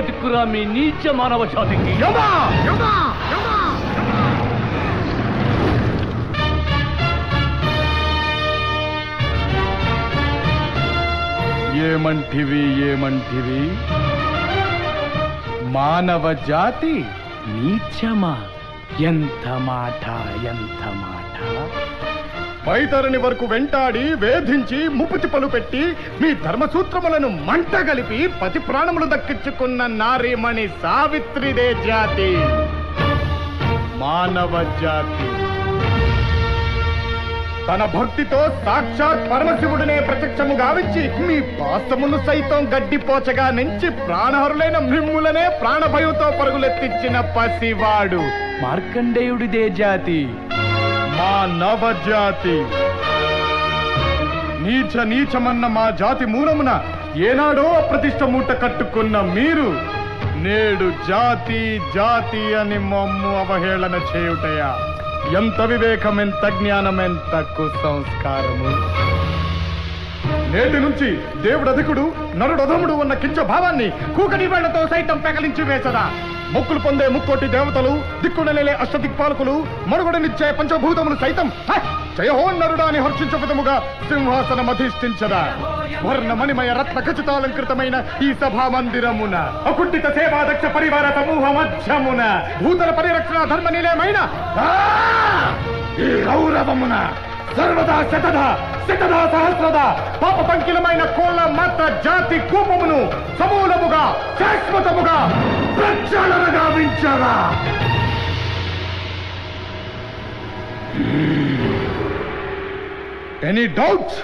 దిక్కురా మీ నీచ మానవ జాతికి. ఏమంటివి మానవ జాతి నీచమా? ఎంత మాట! బైతరణి వరకు వెంటాడి వేధించి ముప్పు తిప్పలు పెట్టి మీ ధర్మసూత్రములను మంట గలిపి పతి ప్రాణములు దక్కించుకున్న నారీమణి సావిత్రిదే జాతి, మానవ జాతి. తన భక్తితో సాక్షాత్ పరమశివుడినే ప్రత్యక్షము గావించి మీ పాసమును సైతం గడ్డిపోచగా నుంచి ప్రాణహరులైన మిమ్ములనే ప్రాణభయంతో పరుగులెత్తించిన పసివాడు మార్కండేయుడిదే జాతి, మానవ జాతి. నీచమన్న మా జాతి మూలమున ఏనాడో అప్రతిష్ట మూట కట్టుకున్న మీరు నేడు జాతి అని మమ్ము అవహేళన చేయుటయా? ఎంత వివేకం, ఎంత జ్ఞానం, ఎంత కుసంస్కారము! నేటి నుంచి దేవుడధికుడు నరుడధముడు ఉన్న కించ భావాన్ని కూకటి వేళ్లతో సైతం పెకలించి వేసదా? మొక్కులు పొందే ముక్కోటి దేవతలు, దిక్కునలే అష్టదిక్పాలకులు, మరుగుడనిచ్చే పంచభూతములు సైతం జయహోన్నరుడాని హర్షించు విధముగా సింహాసనం అధిష్ఠించదా? వర్ణమణిమయ రత్న ఖచ్చితాలంకృతమైన ఈ సభా మందిరమున అకుంఠిత సేవాదక్ష పరివార సమూహ మధ్యమున భూతల పరిరక్షణ ధర్మ నిలయమైన ఈ గౌరవమున సర్వదా శతదా సహస్రద పాప పంకిలమైన కోళ్ళ మాత్ర జాతి కూపమును సమూలముగా శాశ్వతముగా ప్రక్షాళన గావించరా? Any doubts?